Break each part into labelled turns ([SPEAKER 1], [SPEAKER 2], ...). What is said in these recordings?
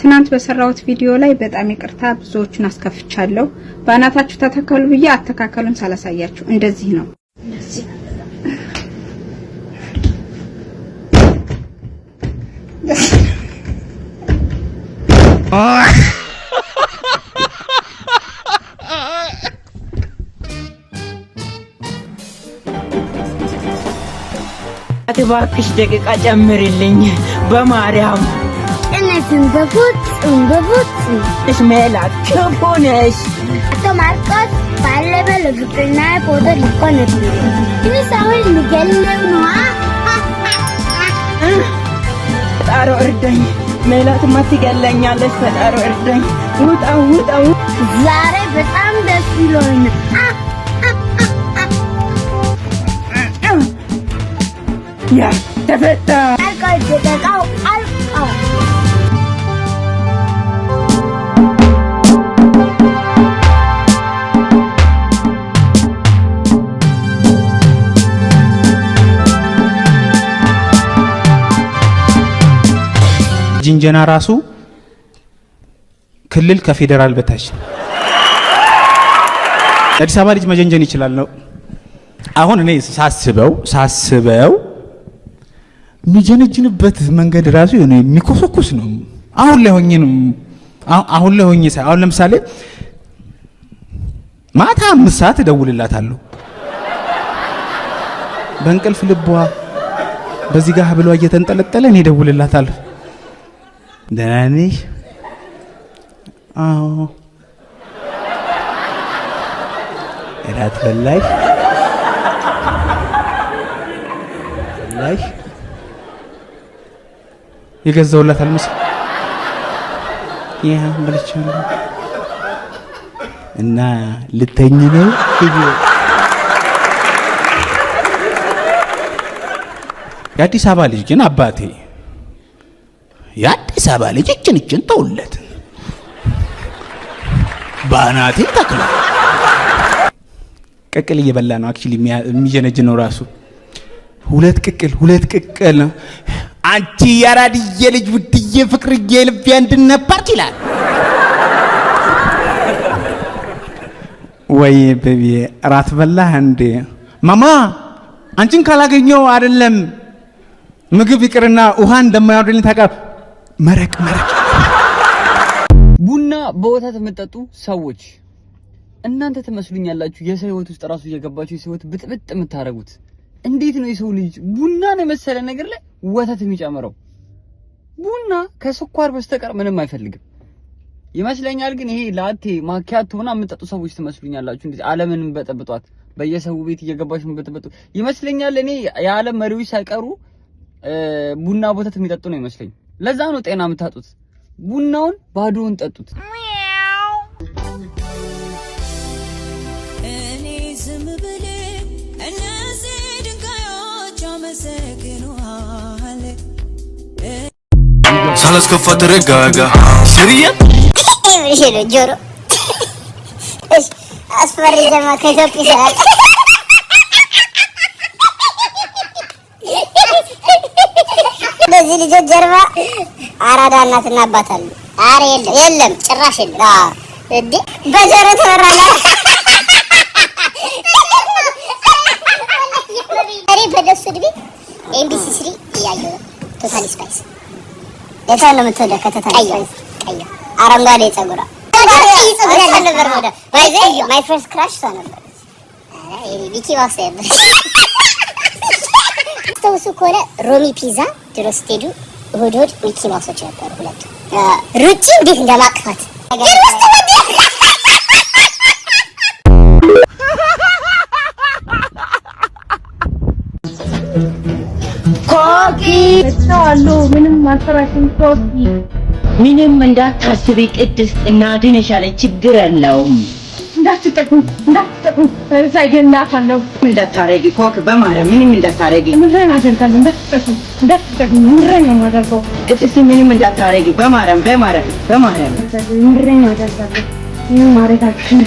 [SPEAKER 1] ትናንት በሰራውት ቪዲዮ ላይ በጣም ይቅርታ ብዙዎችን አስከፍቻለሁ። ባናታችሁ ተተከሉ ብዬ አተካከሉን ሳላሳያችሁ እንደዚህ ነው።
[SPEAKER 2] እባክሽ ደቂቃ ጨምሪልኝ በማርያም።
[SPEAKER 3] እነሱን በፉት
[SPEAKER 2] እሽ ሜላት ክፉ ነሽ።
[SPEAKER 3] ማርቆስ ባለፈው ለፍቅርና ፎቶ ልኮ ነበር። ግን ሰውን ሊገለው ነው።
[SPEAKER 2] ፈጣሪ እርዳኝ። ሜላትማ ትገለኛለች። ፈጣሪ እርዳኝ። ውጣ።
[SPEAKER 3] ዛሬ በጣም ደስ ብሎኛል።
[SPEAKER 2] ያ ተፈታ።
[SPEAKER 3] አልቀው
[SPEAKER 4] ጅንጀና ራሱ ክልል ከፌደራል በታች አዲስ አበባ ልጅ መጀንጀን ይችላል ነው። አሁን እኔ ሳስበው የሚጀነጅንበት መንገድ ራሱ የሆነ የሚኮሰኩስ ነው። አሁን ላይ ሆኜ ሳይ አሁን ለምሳሌ ማታ 5 ሰዓት እደውልላታለሁ። በእንቅልፍ ልቧ በዚህ ጋር ብሏ እየተንጠለጠለ እኔ እደውልላታለሁ። ደህና ነሽ? አዎ። እራት በላሽ? የገዛውላት አልመስል ያ በልቻለሁ እና ልተኝ ነው። የአዲስ አበባ ልጅ ግን አባቴ የአዲስ አበባ ልጅ እችን ተውለት ባናቴ ተክሎ ቅቅል እየበላ ነው። አክቹሊ የሚጀነጅነው ራሱ ሁለት ቅቅል ነው። አንቺ ያራድዬ ልጅ ውድዬ ፍቅርዬ ልቤ አንድነት ፓርቲ ይላል። ወይ ቤቢ እራት በላህ እንዴ? ማማ አንቺን ካላገኘው አይደለም ምግብ ይቅርና ውሃ እንደማያወርድልኝ ታውቃለህ። መረቅ
[SPEAKER 5] ቡና በወተት የምትጠጡ ሰዎች እናንተ ትመስሉኛላችሁ። የሰው ህይወት ውስጥ ራሱ እየገባችሁ የሰው ህይወት ብጥብጥ የምታረጉት እንዴት ነው? የሰው ልጅ ቡና ነው የመሰለ ነገር ላይ ወተት የሚጨምረው። ቡና ከስኳር በስተቀር ምንም አይፈልግም ይመስለኛል። ግን ይሄ ላቴ ማኪያቶ ሆና የምትጠጡ ሰዎች ትመስሉኛላችሁ። እንደዚህ ዓለምን በጠብጧት በየሰው ቤት እየገባችሁ የምትጠብጡ ይመስለኛል። እኔ የዓለም መሪዎች ሳይቀሩ ቡና ወተት የሚጠጡ ነው ይመስለኝ። ለዛ ነው ጤና የምታጡት። ቡናውን ባዶውን ጠጡት።
[SPEAKER 6] እኔ ዝም ብለ እነዚህ ድንጋዮች አመሰግኑሃል።
[SPEAKER 7] ሳላስከፋ ተረጋጋ። ሲሪያ
[SPEAKER 3] እሺ ነው ጆሮ እሺ አስፈሪ ዘማ ከኢትዮጵያ ይላል። በዚህ ልጆች ጀርባ አራዳ እናትና አባት አሉ። አረ የለም ጭራሽ የለም። እንዴ በጆሮ ተወራለ። አሬ በደሱ ድቢ ኤምቢሲ 3 እያየሁ ቶታሊ ስፓይስ ለታን ነው የምትወደው። ከተታሊ ስፓይስ ቀይ አረንጓዴ ጸጉራ ነበር ወደ ማይ ፈርስት ክራሽ ሰው ነበር። አረ ቢኪ ዋስ ነበር። ተውሱ ኮለ ሮሚ ፒዛ ድሮ ስትሄዱ እሑድ ሚኪ ማውሶች ነበሩ ሁለቱ። ሩጪ እንዴት እንደማቅፋት
[SPEAKER 2] ኮኪ ተዋሉ ምንም ማሰራችን ኮኪ ምንም እንዳታስቢ ቅድስት እናቴ ነሽ አለ። ችግር የለውም። እንዳትጠቁ ሳይገናታለው እንዳታረጊ ኮክ በማርያም ምንም እንዳታረጊ። ምንድነው አደርጋለሁ? እንዳትጠቁ ምንድነው ማደርገው? ቅድስት ምንም እንዳታረጊ በማርያም ምንድነው አደርጋለሁ? ምን ማረጋችሁ?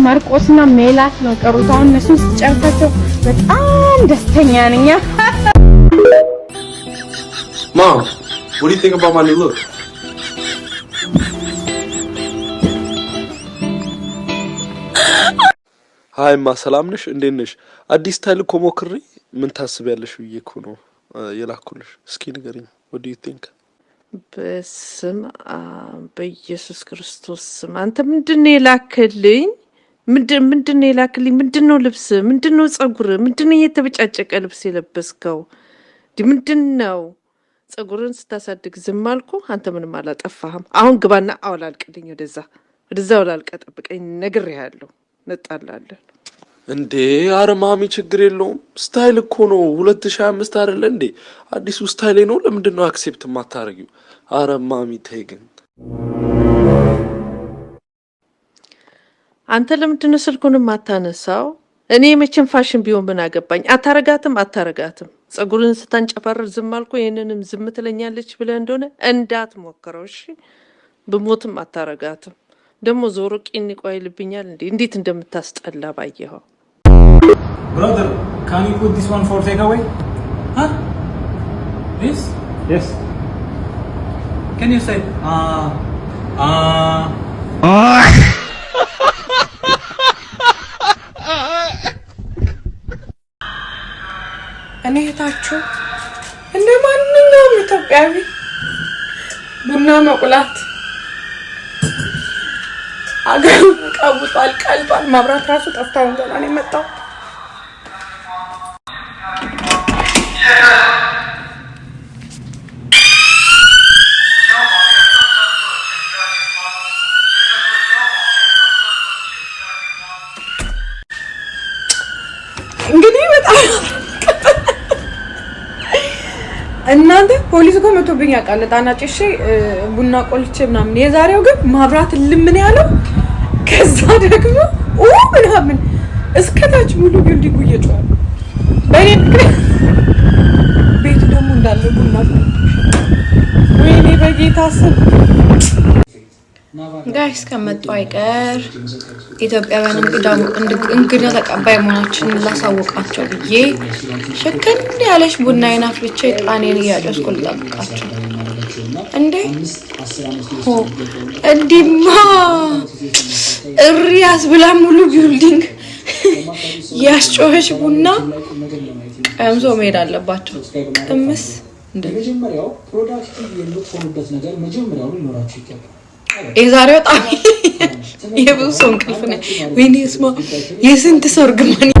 [SPEAKER 8] ማርቆስና ሜላት ነው ቀሩት። አሁን እነሱን ስጨርሳቸው በጣም ደስተኛ ነኝ።
[SPEAKER 7] Mom, what do you think about my new look?
[SPEAKER 9] ሃይ ማ ሰላም ነሽ? እንዴት ነሽ? አዲስ ስታይል እኮ ሞክሬ ምን ታስቢያለሽ ብዬ እኮ ነው የላኩልሽ። እስኪ ንገሪኝ። what do you think?
[SPEAKER 10] በስመ አብ በኢየሱስ ክርስቶስ ስም አንተ ምንድነው የላክልኝ? ምንድነው የላክልኝ? ምንድነው ልብስ? ምንድነው ጸጉር? ምንድነው የተበጫጨቀ ልብስ የለበስከው? ምንድነው? ጸጉርን ስታሳድግ ዝም አልኩ። አንተ ምንም አላጠፋህም። አሁን ግባና አውላልቅልኝ። ወደዛ አውላልቀ ጠብቀኝ። ነግሬሃለሁ። ነጣላለን
[SPEAKER 9] እንዴ? ኧረ ማሚ ችግር የለውም። ስታይል እኮ ነው 2025 አይደለ እንዴ? አዲሱ ስታይል ነው። ለምንድን ነው አክሴፕት የማታረጊው? ኧረ ማሚ ተይ ግን።
[SPEAKER 10] አንተ ለምንድን ነው ስልኩን የማታነሳው? እኔ መቼም ፋሽን ቢሆን ምን አገባኝ? አታረጋትም። ጸጉርን ስታንጨፈረር ዝም አልኩ። ይሄንንም ዝም ትለኛለች ብለህ እንደሆነ እንዳትሞክረው እሺ? ብሞትም አታረጋትም። ደሞ ዞሮ ቂን ይቆይልብኛል እንዴ? እንዴት እንደምታስጠላ ባየኸው።
[SPEAKER 4] Brother, can you put this one for takeaway? Huh? This? Yes. Can you say
[SPEAKER 8] እኔ እህታችሁ እንደ ማንኛውም ኢትዮጵያዊ ቡና መቁላት አገሩ ቀውጧል፣ ቀልጧል። ማብራት ራሱ ጠፍቷል። ገና ነው የመጣው። እንግዲህ በጣም እናንተ ፖሊስ እኮ መቶብኝ ያውቃል። ጣና ጭሼ ቡና ቆልቼ ምናምን። የዛሬው ግን ማብራት ልምን ያለው ከዛ ደግሞ ምናምን እስከታች ሙሉ ቢልዲንጉ እየጮኸ በእኔ ቤቱ ደግሞ እንዳለ ቡና ወይኔ በጌታ ስም ጋይስ ከመጡ አይቀር ኢትዮጵያውያን እንግዳ ተቀባይ መሆናችንን ላሳውቃቸው ብዬ ሸከን ያለች ቡናዬን አፍልቼ ጣኔን እያጨስኩ ልጠብቃቸው። እንዴ እንዲማ እሪያስ ብላ ሙሉ ቢልዲንግ ያስጮኸች ቡና ቀምሶ መሄድ አለባቸው። ቅምስ እንደ
[SPEAKER 11] መጀመሪያው ፕሮዳክቲቭ የምትሆኑበት ነገር መጀመሪያው ሊኖራችሁ ይገባል።
[SPEAKER 8] የዛሬው ጣሚ የብዙ ሰው እንቅልፍ ነው። ወይኔ ስማ የስንት ሰው እርግማን።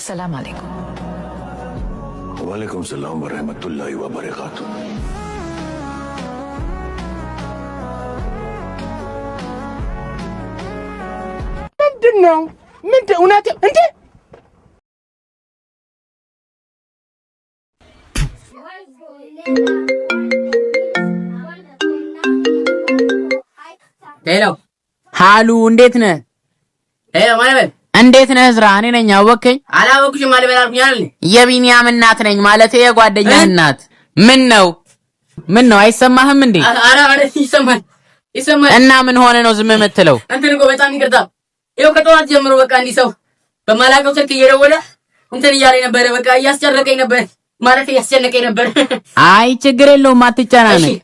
[SPEAKER 12] ሰላም አለይኩም።
[SPEAKER 13] ወአለይኩም ሰላም ወራህመቱላሂ ወበረካቱ።
[SPEAKER 2] ምንድነው? እውነት እንዴ?
[SPEAKER 14] ሄሎ ሃሉ፣ እንዴት ነህ? ሄሎ ማለበል፣ እንዴት ነህ? ዝራ እኔ ነኝ። አወከኝ? አላወኩሽም። ማለበል አልኩኝ አይደል? የቢኒያም እናት ነኝ ማለት የጓደኛህ እናት። ምን ነው አይሰማህም እንዴ? አረ ይሰማል። እና ምን ሆነ ነው ዝም የምትለው? እንትን እኮ በጣም ይቅርታ። ይኸው ከጠዋት ጀምሮ በቃ እንዲህ ሰው በማላውቀው ስልክ እየደወለ እንትን እያለኝ ነበር። በቃ እያስጨረቀኝ ነበር ማለት እያስጨነቀኝ ነበር። አይ ችግር የለውም አትጨናነቅ።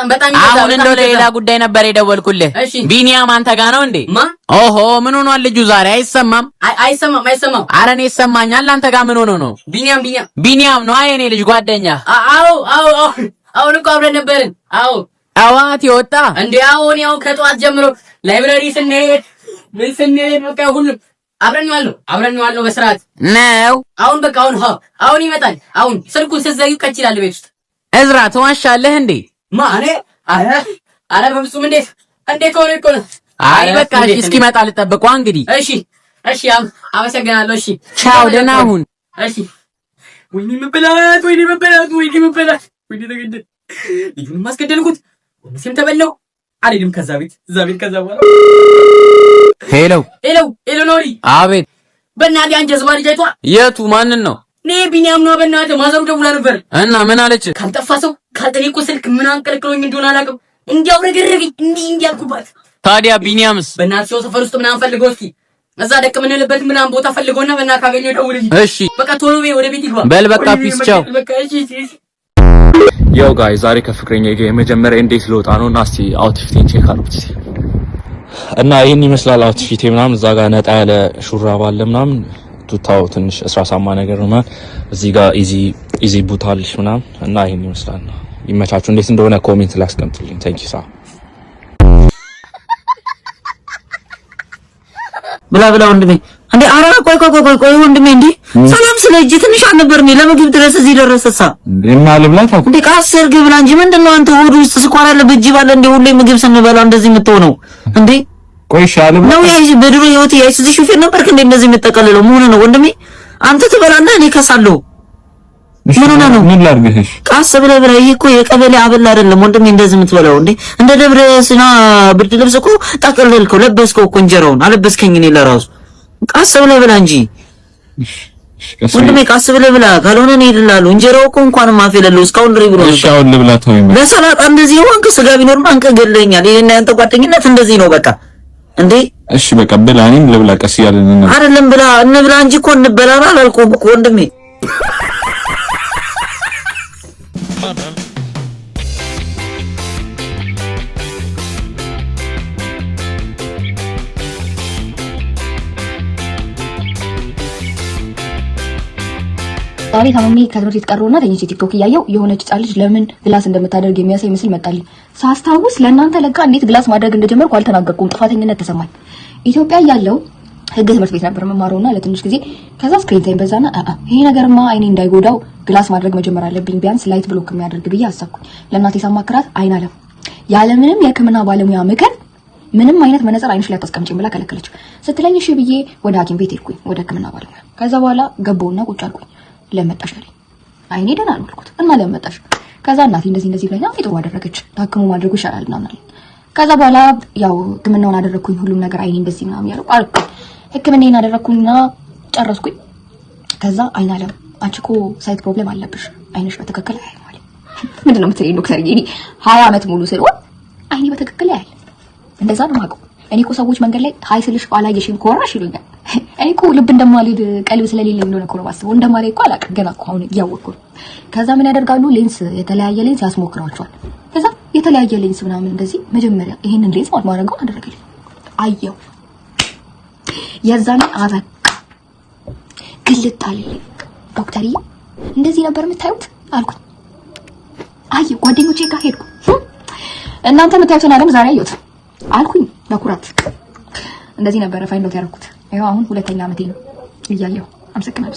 [SPEAKER 14] በጣም አሁን እንደው ለሌላ ጉዳይ ነበር የደወልኩልህ። ቢኒያም አንተ ጋር ነው እንዴ? ኦሆ ምን ሆኗል ልጁ ዛሬ? አይሰማም። ኧረ እኔ ይሰማኛል። አንተ ጋር ምን ሆኖ ነው? ቢኒያም ነው የኔ ልጅ ጓደኛ። አሁን እኮ አብረን ነበርን። ጠዋት የወጣ እንዴ? አሁን ያው ከጠዋት ጀምሮ ላይብረሪ ስንሄድ በቃ ሁሉም አብረን ዋለው በስርዓት ነው። አሁን በቃ አሁን ይመጣል። አሁን ስልኩን ስትዘጊ ቀጭ ይላል ቤት ውስጥ። እዝራ ትዋሻለህ እንዴ? ማኔ አረ በፍጹም እንዴት ሆነ እኮ ነው። አይ በቃ እሺ እስኪመጣ ልጠብቀው እንግዲህ። እሺ አመሰግናለሁ። እሺ ቻው፣ ደህና ሁን። እሺ ወይኔ መበላት ተገደ ልጁን ማስገደልኩት ወንስም ተበለው አልሄድም ከዛ ቤት ከዛ በኋላ ሄሎ ኖሪ። አቤት። በእናትህ አንጀዝባ ልጅ አይቷ። የቱ ማንን ነው? ቢኒያም ነው። በእናትህ ማዘሩ ደውላ ነበር እና ምን አለች? ካልጠፋ ሰው ካልጠየቁ ስልክ ምን አንቀልቅሎኝ እንደሆነ አላውቅም። እንዲያው ረገረገኝ እንዲህ አልኩባት። ታዲያ ቢኒያምስ
[SPEAKER 12] በእናትህ ሰፈር ውስጥ ምናምን ፈልገው እስኪ እዛ ደቅ ምንልበት ምናምን ቦታ ፈልገውና በእናትህ ካገኘው ደውልልኝ።
[SPEAKER 14] እሺ
[SPEAKER 12] በቃ ቶሎ ወደ ቤት ይግባ።
[SPEAKER 14] በል በቃ ፒስ ቻው።
[SPEAKER 15] ያው ጋይ ዛሬ ከፍቅረኛ ጋር የመጀመሪያ እንዴት ልወጣ ነው እና እስቲ አውትፊቴን ቼክ አድርጉት እና ይሄን ይመስላል አውትፊቴ ምናምን። እዛ ጋር ነጣ ያለ ሹራብ አለ ምናምን ቱታው ትንሽ እስራሳማ ነገር ነው ማለት እዚህ ጋር ኢዚ ቡታልሽ ምናምን እና ይሄን ይመስላል። ይመቻችሁ። እንዴት እንደሆነ ኮሜንት ላይ አስቀምጡልኝ። ታንኪዩ ሳ
[SPEAKER 2] ብላ ወንድሜ እንዴ አራ ቆይ ወንድሜ እንዴ ሰላም ስለጂ ትንሽ አልነበርኝ ለምግብ ድረስ እዚህ ደረሰሳ
[SPEAKER 15] እና ልብላት አኩ
[SPEAKER 2] እንዴ ካሰር ግብላ እንጂ ምንድነው አንተ ሆድ ውስጥ ስኳር አለ በእጅ ባለ እንዴ ሁሌ ምግብ ስንበላ እንደዚህ የምትሆነው እንዴ?
[SPEAKER 15] ቆይ ሻለም
[SPEAKER 2] ነው ያይሽ በድሮ ህይወት ያይሽ እዚህ ሹፌር ነበርክ እንዴ እንደዚህ የምትጠቀልለው ምን ነው ወንድሜ? አንተ ትበላና እኔ ከሳለሁ ምን ሆነ ነው?
[SPEAKER 15] ምን ላድርግሽ?
[SPEAKER 2] ቃስ ብለህ ይሄ እኮ የቀበሌ አበል አይደለም ወንድሜ እንደዚህ የምትበላው እንዴ? እንደ ደብረ ሲና ብርድ ልብስ እኮ ጠቅልልከው ለበስከው እኮ እንጀራውን አለበስከኝ እኔ ለራሱ ቃስ ብለህ ብላ እንጂ ወንድሜ ቃስ ብለህ ብላ ካልሆነ እኔ እሄድልሃለሁ። እንጀራው እኮ እንኳን ማፍ የሌለው እስካሁን ድሪ ብሎ ነው።
[SPEAKER 15] እሺ አሁን ልብላት ነው
[SPEAKER 2] ለሰላጣ እንደዚህ ወንክ ስጋ ቢኖርማ አንተ ገለኛል። ይሄን ያንተ ጓደኝነት እንደዚህ ነው በቃ እንዴ።
[SPEAKER 15] እሺ በቃ ብላ እኔም ልብላ ቀስ እያልን ነው
[SPEAKER 2] አይደለም ብላ እንብላ እንጂ እኮ እንበላና አላልኩም እኮ ወንድሜ።
[SPEAKER 16] ዛሬ ታማሚ ከትምህርት ቤት ቀረውና ተኝቼ ቲክቶክ እያየው የሆነች ህጻን ልጅ ለምን ግላስ እንደምታደርግ የሚያሳይ ምስል መጣልኝ። ሳስታውስ ለእናንተ ለካ እንዴት ግላስ ማድረግ እንደጀመርኩ አልተናገርኩም። ጥፋተኝነት ተሰማኝ። ኢትዮጵያ ያለው ህግ ትምህርት ቤት ነበር መማሩና ለትንሽ ጊዜ ከዛ ስክሪን ታይም በዛና ይሄ ነገርማ አይኔ እንዳይጎዳው ግላስ ማድረግ መጀመር አለብኝ ቢያንስ ላይት ብሎክ የሚያደርግ ብዬ አሰብኩኝ። ለእናቴ ሳማክራት አይን አለም ያለምንም የህክምና ባለሙያ ምክር ምንም አይነት መነጽር አይንሽ ላይ አታስቀምጪም ብላ ከለከለች። ስትለኝ እሺ ብዬ ወደ ሐኪም ቤት ሄድኩኝ ወደ ህክምና ባለሙያ። ከዛ በኋላ ገባውና ቁጭ አልኩኝ። ለመጣሽ አለኝ። አይኔ ደህና ነው አልኩት እና ለመጣሽ ከዛ እናቴ እንደዚህ ብላኝ ጥሩ አደረገች ታክሙ ማድረጉ ይሻላል ምናምን አለኝ። ከዛ በኋላ ያው ህክምናውን አደረኩኝ ሁሉም ነገር አይኔ እንደዚህ ምናምን ያለው አልኩኝ። ህክምናዬን አደረኩኝና ጨረስኩኝ። ከዛ አይን አለም አንቺ እኮ ሳይት ፕሮብሌም አለብሽ አይንሽ በትክክል አያይም አለኝ። ምንድነው የምትለኝ ዶክተር? እኔ 20 ዓመት ሙሉ ስለው አይኔ በትክክል አያይም እንደዛ ነው የማውቀው። እኔ እኮ ሰዎች መንገድ ላይ ሃይ ስልሽ አላየሽም ኮራሽ ይሉኛል። እኔ እኮ ልብ እንደማልሄድ ቀልብ ስለሌለኝ እንደሆነ እኮ ነው የማስበው። እንደማልሄድ እኮ አላውቅም ገና እኮ አሁን እያወቅኩ ነው። ከዛ ምን ያደርጋሉ ሌንስ የተለያየ ሌንስ ያስሞክራቸዋል። ከዛ የተለያየ ሌንስ ምናምን እንደዚህ መጀመሪያ ይሄንን ሌንስ ማለት ማድረገው አደረገልኝ። አየው የዛኔ አበቃ ግልጥ አለልኝ። ዶክተርዬ እንደዚህ ነበር የምታዩት አልኩት። አየው ጓደኞቼ ጋር ሄድኩ። እናንተ የምታዩትን ዓለም ዛሬ አየሁት አልኩኝ በኩራት። እንደዚህ ነበር ፋይንድ አውት ያደረኩት። ይሄው አሁን 2ኛ ዓመቴ ነው እያየሁ። አመሰግናለሁ።